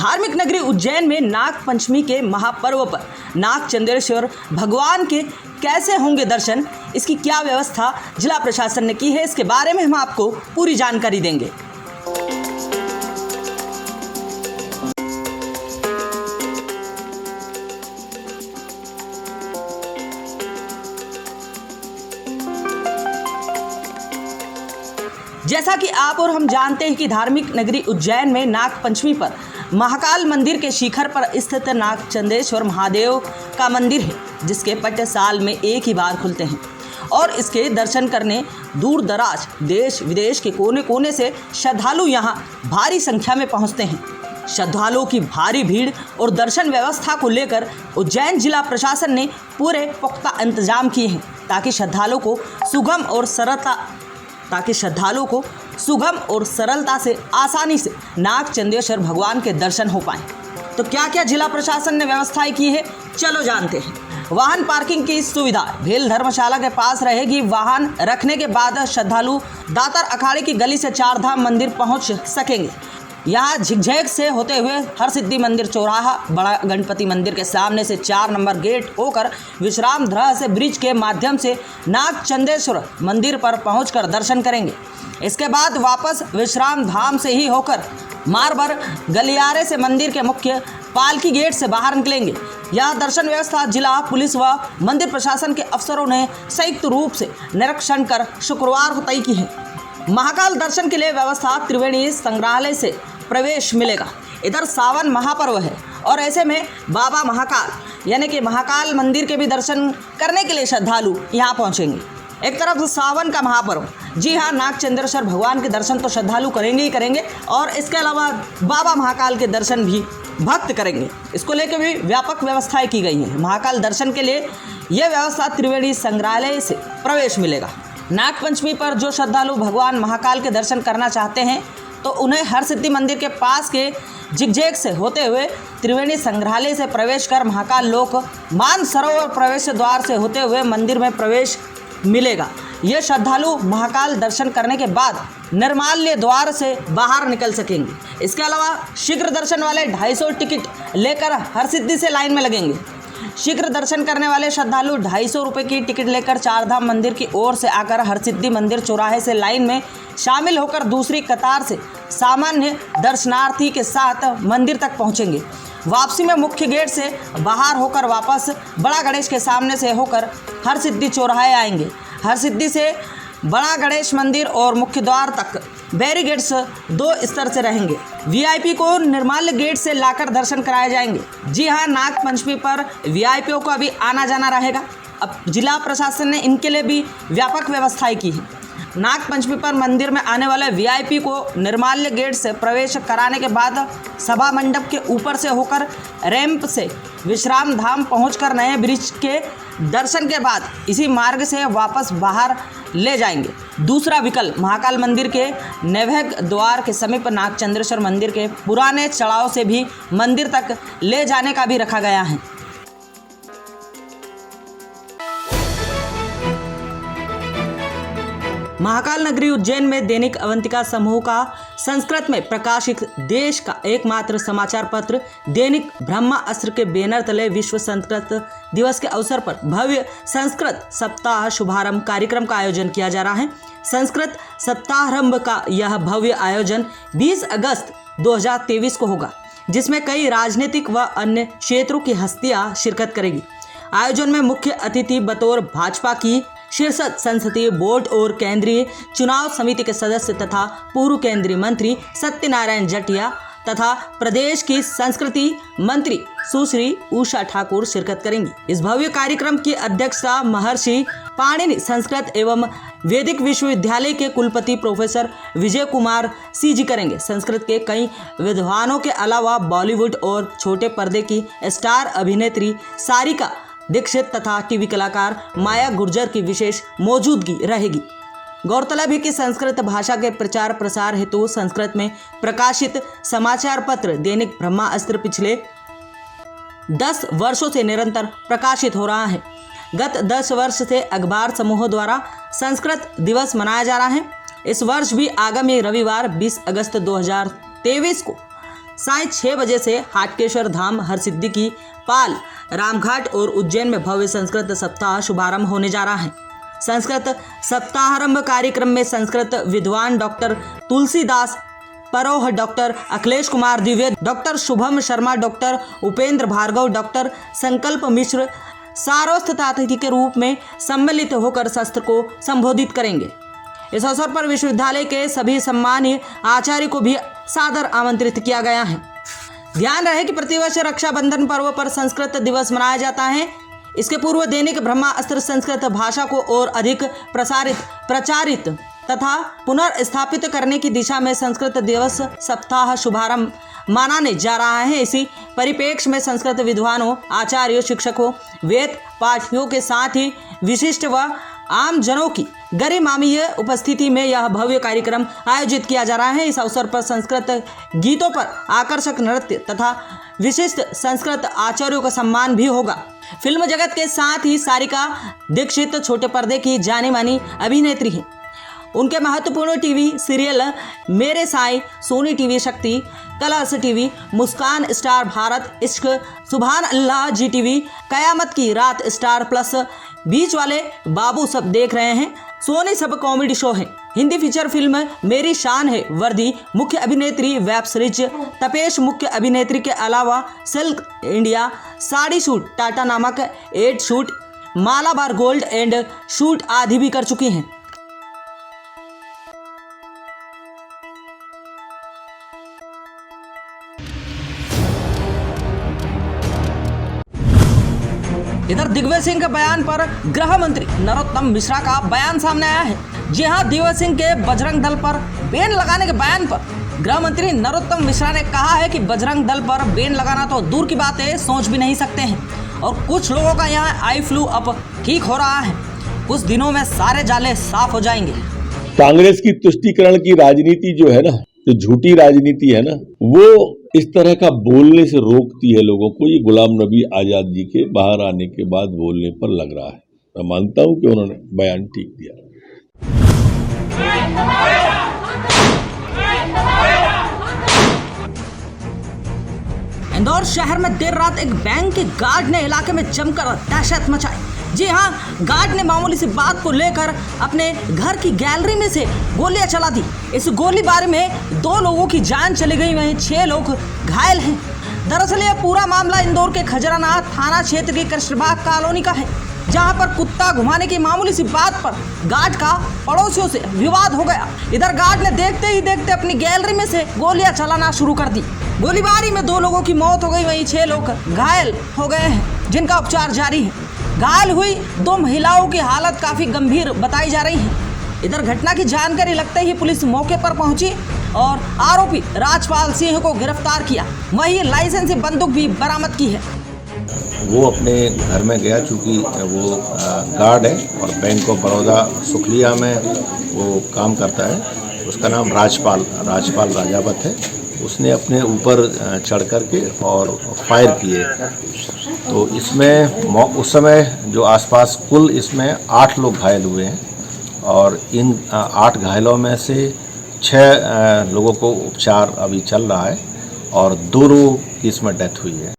धार्मिक नगरी उज्जैन में नाग पंचमी के महापर्व पर नाग चंद्रेश्वर भगवान के कैसे होंगे दर्शन, इसकी क्या व्यवस्था जिला प्रशासन ने की है, इसके बारे में हम आपको पूरी जानकारी देंगे। जैसा कि आप और हम जानते हैं कि धार्मिक नगरी उज्जैन में नाग पंचमी पर महाकाल मंदिर के शिखर पर स्थित नाग चंद्रेश्वर महादेव का मंदिर है, जिसके पट साल में एक ही बार खुलते हैं और इसके दर्शन करने दूर दराज देश विदेश के कोने कोने से श्रद्धालु यहां भारी संख्या में पहुंचते हैं। श्रद्धालुओं की भारी भीड़ और दर्शन व्यवस्था को लेकर उज्जैन जिला प्रशासन ने पूरे पुख्ता इंतजाम किए हैं ताकि श्रद्धालुओं को सुगम और सरलता से आसानी से नाग चंद्रेश्वर भगवान के दर्शन हो पाएं। तो क्या क्या जिला प्रशासन ने व्यवस्थाएं की है, चलो जानते हैं। वाहन पार्किंग की सुविधा भेल धर्मशाला के पास रहेगी। वाहन रखने के बाद श्रद्धालु दातर अखाड़े की गली से चार धाम मंदिर पहुंच सकेंगे। यहाँ झिकझैक से होते हुए हरसिद्धि मंदिर चौराहा, बड़ा गणपति मंदिर के सामने से 4 नंबर गेट होकर विश्राम गृह से ब्रिज के माध्यम से नाग चंद्रेश्वर मंदिर पर पहुंचकर दर्शन करेंगे। इसके बाद वापस विश्राम धाम से ही होकर मारबर गलियारे से मंदिर के मुख्य पालकी गेट से बाहर निकलेंगे। यह दर्शन व्यवस्था जिला पुलिस व मंदिर प्रशासन के अफसरों ने संयुक्त रूप से निरीक्षण कर शुक्रवार को तय की है। महाकाल दर्शन के लिए व्यवस्था त्रिवेणी संग्रहालय से प्रवेश मिलेगा। इधर सावन महापर्व है और ऐसे में बाबा महाकाल यानी कि महाकाल मंदिर के भी दर्शन करने के लिए श्रद्धालु यहाँ पहुँचेंगे। एक तरफ सावन का महापर्व, जी हाँ, नाग चंद्रेश्वर भगवान के दर्शन तो श्रद्धालु करेंगे ही करेंगे और इसके अलावा बाबा महाकाल के दर्शन भी भक्त करेंगे। इसको लेकर भी व्यापक व्यवस्थाएं की गई हैं। महाकाल दर्शन के लिए यह व्यवस्था त्रिवेणी संग्रहालय से प्रवेश मिलेगा। नाग पंचमी पर जो श्रद्धालु भगवान महाकाल के दर्शन करना चाहते हैं तो उन्हें हरसिद्धि मंदिर के पास के झिकझैक से होते हुए त्रिवेणी संग्रहालय से प्रवेश कर महाकाल लोक मानसरोवर प्रवेश द्वार से होते हुए मंदिर में प्रवेश मिलेगा। ये श्रद्धालु महाकाल दर्शन करने के बाद निर्माल्य द्वार से बाहर निकल सकेंगे। इसके अलावा शीघ्र दर्शन वाले 250 टिकट लेकर हरसिद्धि से लाइन में लगेंगे। शीघ्र दर्शन करने वाले श्रद्धालु 250 रुपये की टिकट लेकर चारधाम मंदिर की ओर से आकर हरसिद्धि मंदिर चौराहे से लाइन में शामिल होकर दूसरी कतार से सामान्य दर्शनार्थी के साथ मंदिर तक पहुंचेंगे। वापसी में मुख्य गेट से बाहर होकर वापस बड़ा गणेश के सामने से होकर हरसिद्धि चौराहे आएंगे। हरसिद्धि से बड़ा गणेश मंदिर और मुख्य द्वार तक बैरिकेड्स 2 स्तर से रहेंगे। वीआईपी को निर्माल्य गेट से लाकर दर्शन कराए जाएंगे। जी हाँ, नाग पंचमी पर वीआईपीओ को अभी आना जाना रहेगा। अब जिला प्रशासन ने इनके लिए भी व्यापक व्यवस्थाएं की है। नाग पंचमी पर मंदिर में आने वाले वीआईपी को निर्माल्य गेट से प्रवेश कराने के बाद सभा मंडप के ऊपर से होकर रैंप से विश्राम धाम पहुंचकर नए ब्रिज के दर्शन के बाद इसी मार्ग से वापस बाहर ले जाएंगे। दूसरा विकल्प महाकाल मंदिर के नैवेद्य द्वार के समीप नाग चंद्रेश्वर मंदिर के पुराने चढ़ाव से भी मंदिर तक ले जाने का भी रखा गया है। महाकाल नगरी उज्जैन में दैनिक अवंतिका समूह का संस्कृत में प्रकाशित देश का एकमात्र समाचार पत्र दैनिक ब्रह्मास्त्र के बैनर तले विश्व संस्कृत दिवस के अवसर पर भव्य संस्कृत सप्ताह शुभारंभ कार्यक्रम का आयोजन किया जा रहा है। संस्कृत सप्ताहारंभ का यह भव्य आयोजन 20 अगस्त 2023 को होगा, जिसमें कई राजनीतिक व अन्य क्षेत्रों की हस्तियां शिरकत करेगी। आयोजन में मुख्य अतिथि बतौर भाजपा की शीर्षद संसदीय बोर्ड और केंद्रीय चुनाव समिति के सदस्य तथा पूर्व केंद्रीय मंत्री सत्यनारायण जटिया तथा प्रदेश की संस्कृति मंत्री सुश्री उषा ठाकुर शिरकत करेंगी। इस भव्य कार्यक्रम की अध्यक्षता महर्षि पाणिनि संस्कृत एवं वैदिक विश्वविद्यालय के कुलपति प्रोफेसर विजय कुमार जी करेंगे। संस्कृत के कई विद्वानों के अलावा बॉलीवुड और छोटे पर्दे की स्टार अभिनेत्री सारिका दीक्षित तथा टीवी कलाकार माया गुर्जर की विशेष मौजूदगी रहेगी। गौरतलब है कि संस्कृत भाषा के प्रचार प्रसार हेतु संस्कृत में प्रकाशित समाचार पत्र दैनिक ब्रह्मास्त्र पिछले 10 वर्षों से निरंतर प्रकाशित हो रहा है। गत 10 वर्ष से अखबार समूहों द्वारा संस्कृत दिवस मनाया जा रहा है। इस वर्ष भी आगामी रविवार 20 अगस्त 2023 को साय 6 बजे से हाटकेश्वर धाम, हरसिद्धि पाल, रामघाट और उज्जैन में भव्य संस्कृत सप्ताह शुभारंभ होने जा रहा है। संस्कृत सप्ताहारंभ कार्यक्रम में संस्कृत विद्वान doctor Tulsidas Paroh, doctor Akhilesh Kumar Dwivedi, doctor Shubham Sharma, doctor Upendra Bhargava, doctor Sankalp Mishra सारोस्थ अतिथि के रूप में सम्मिलित होकर सत्र को संबोधित करेंगे। इस अवसर पर विश्वविद्यालय के सभी सम्मानीय आचार्य को भी सादर आमंत्रित किया गया है। ध्यान रहे कि प्रतिवर्ष रक्षाबंधन पर्व पर संस्कृत दिवस मनाया जाता है। इसके पूर्व दैनिक ब्रह्मास्त्र संस्कृत भाषा को और अधिक प्रचारित तथा पुनर्स्थापित करने की दिशा में संस्कृत दिवस सप्ताह शुभारंभ मनाने जा रहा है। इसी परिप्रेक्ष्य में संस्कृत विद्वानों, आचार्यों, शिक्षकों, वेद पाठियों के साथ ही विशिष्ट व आम जनों की गरिमामयी उपस्थिति में यह भव्य कार्यक्रम आयोजित किया जा रहा है। इस अवसर पर संस्कृत गीतों पर आकर्षक नृत्य तथा विशिष्ट संस्कृत आचार्यों का सम्मान भी होगा। फिल्म जगत के साथ ही सारिका दीक्षित छोटे पर्दे की जानी मानी अभिनेत्री हैं। उनके महत्वपूर्ण टीवी सीरियल मेरे साई, सोनी टीवी शक्ति, कलर्स टीवी, मुस्कान, स्टार भारत, इश्क, सुभान अल्लाह, जी टीवी, कयामत की रात, स्टार प्लस, बीच वाले बाबू सब देख रहे हैं। सोनी सब कॉमेडी शो है। हिंदी फीचर फिल्म मेरी शान है वर्दी मुख्य अभिनेत्री, वेब सीरीज तपेश मुख्य अभिनेत्री के अलावा silk India, sari shoot, Tata नामक ad shoot, Malabar Gold and shoot आदि भी कर चुकी हैं। इधर दिग्विजय सिंह के बयान पर गृह मंत्री नरोत्तम मिश्रा का बयान सामने आया है। जी हां, दिग्विजय सिंह के बजरंग दल पर बैन लगाने के बयान पर गृह मंत्री नरोत्तम मिश्रा ने कहा है कि बजरंग दल पर बैन लगाना तो दूर की बात है, सोच भी नहीं सकते हैं। और कुछ लोगों का यहाँ आई फ्लू अब ठीक हो रहा है, कुछ दिनों में सारे जाले साफ हो जाएंगे। कांग्रेस की तुष्टीकरण की राजनीति जो है ना, जो झूठी राजनीति है ना, वो इस तरह का बोलने से रोकती है लोगों को। ये गुलाम नबी आजाद जी के बाहर आने के बाद बोलने पर लग रहा है। मैं मानता हूं कि उन्होंने बयान ठीक दिया। इंदौर शहर में देर रात एक बैंक के गार्ड ने इलाके में जमकर दहशत मचाई। जी हां, गार्ड ने मामूली सी बात को लेकर अपने घर की गैलरी में से गोलियां चला दी। इस गोलीबारी में 2 लोगों की जान चली गई, वहीं 6 लोग घायल हैं। दरअसल यह पूरा मामला इंदौर के खजराना थाना क्षेत्र की कृष्णबाग कॉलोनी का है, जहां पर कुत्ता घुमाने की मामूली सी बात पर गार्ड का पड़ोसियों से विवाद हो गया। इधर गार्ड ने देखते ही देखते अपनी गैलरी में से गोलियां चलाना शुरू कर दी। गोलीबारी में 2 लोगों की मौत हो गई, वहीं 6 लोग घायल हो गए हैं, जिनका उपचार जारी है। घायल हुई 2 महिलाओं की हालत काफी गंभीर बताई जा रही है। इधर घटना की जानकारी लगते ही पुलिस मौके पर पहुंची और आरोपी राजपाल सिंह को गिरफ्तार किया। वहीं लाइसेंसी बंदूक भी बरामद की है। वो अपने घर में गया, चूँकि वो गार्ड है और बैंक ऑफ बड़ौदा सुखलिया में वो काम करता है। उसका नाम राजपाल राजावत है। उसने अपने ऊपर चढ़ कर के और फायर किए। तो इसमें उस समय जो आसपास कुल इसमें 8 लोग घायल हुए हैं और इन 8 घायलों में से 6 लोगों को उपचार अभी चल रहा है और 2 लोगों की इसमें डेथ हुई है।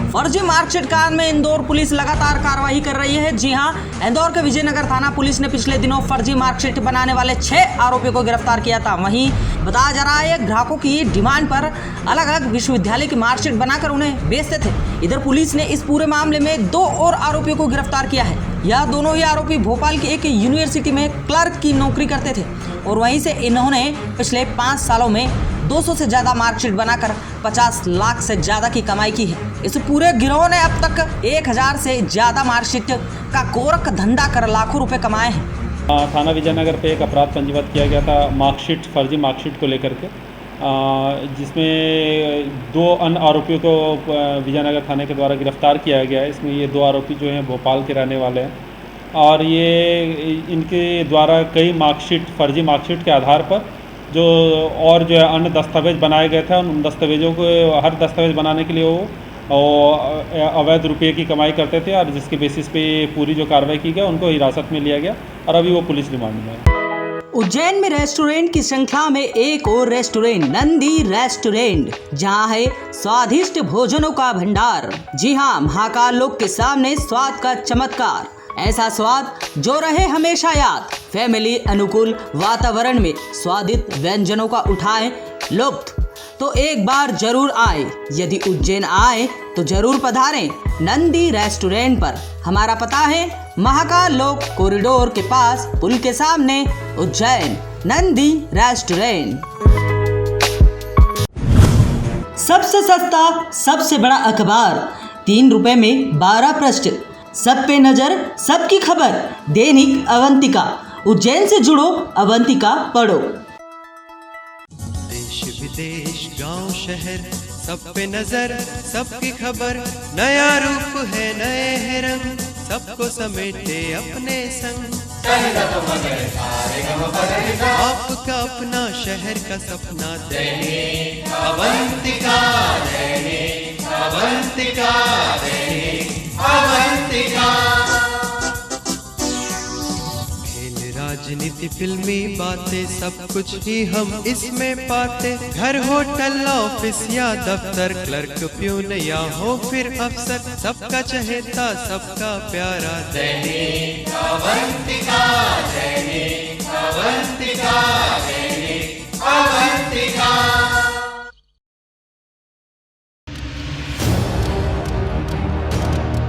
फर्जी मार्कशीट कांड में इंदौर पुलिस लगातार कार्रवाई कर रही है। जी हां, इंदौर के विजयनगर थाना पुलिस ने पिछले दिनों फर्जी मार्कशीट बनाने वाले 6 आरोपियों को गिरफ्तार किया था। वहीं बताया जा रहा है ग्राहकों की डिमांड पर अलग अलग विश्वविद्यालय की मार्कशीट बनाकर उन्हें बेचते थे। इधर पुलिस ने इस पूरे मामले में 2 और आरोपियों को गिरफ्तार किया है। यह दोनों ही आरोपी भोपाल की एक यूनिवर्सिटी में क्लर्क की नौकरी करते थे और वहीं से इन्होंने पिछले 5 सालों में 200 से ज्यादा मार्कशीट बनाकर 50 लाख से ज्यादा की कमाई की है। इस पूरे गिरोह ने अब तक 1000 से ज्यादा मार्कशीट का गोरख धंधा कर लाखों रुपए कमाए हैं। थाना विजयनगर पे एक अपराध पंजीबद्ध किया गया था मार्कशीट, फर्जी मार्कशीट को लेकर के, जिसमें 2 अन्य आरोपियों को विजयनगर थाने के द्वारा गिरफ्तार किया गया है। इसमें ये 2 आरोपी जो हैं भोपाल के रहने वाले हैं और ये इनके द्वारा कई मार्कशीट, फर्जी मार्कशीट के आधार पर जो और जो है अन्य दस्तावेज बनाए गए थे, उन दस्तावेजों को हर दस्तावेज बनाने के लिए वो अवैध रुपये की कमाई करते थे और जिसके बेसिस पे पूरी जो कार्रवाई की गई उनको हिरासत में लिया गया और अभी वो पुलिस रिमांड में है। उज्जैन में रेस्टोरेंट की श्रृंखला में एक और रेस्टोरेंट नंदी रेस्टोरेंट, जहां है स्वादिष्ट भोजनों का भंडार। जी हां, महाकाल लोक के सामने स्वाद का चमत्कार, ऐसा स्वाद जो रहे हमेशा याद। फैमिली अनुकूल वातावरण में स्वादिष्ट व्यंजनों का उठाएं लुत्फ, तो एक बार जरूर आए। यदि उज्जैन आए तो जरूर पधारें नंदी रेस्टोरेंट पर। हमारा पता है महाकाल लोक कॉरिडोर के पास, पुल के सामने, उज्जैन। नंदी रेस्टोरेंट। सबसे सस्ता, सबसे बड़ा अखबार, 3 रुपए में 12 पृष्ठ, सब पे नजर, सबकी खबर, दैनिक अवंतिका। उज्जैन से जुड़ो, अवंतिका पढ़ो। देश विदेश गांव शहर सब पे नजर, सबकी खबर, नया रूप है नए है रंग, सबको समेटे अपने संग। आपका अपना शहर का सपना दैनिक अवंतिका, दैनिक अवंतिका, दैनिक अवंतिका। राजनीति फिल्मी बातें सब कुछ ही हम इसमें पाते। घर होटल ऑफिस या दफ्तर, क्लर्क प्यून या हो फिर अफसर, सबका चहेता सबका प्यारा दैनिक अवंतिका, दैनिक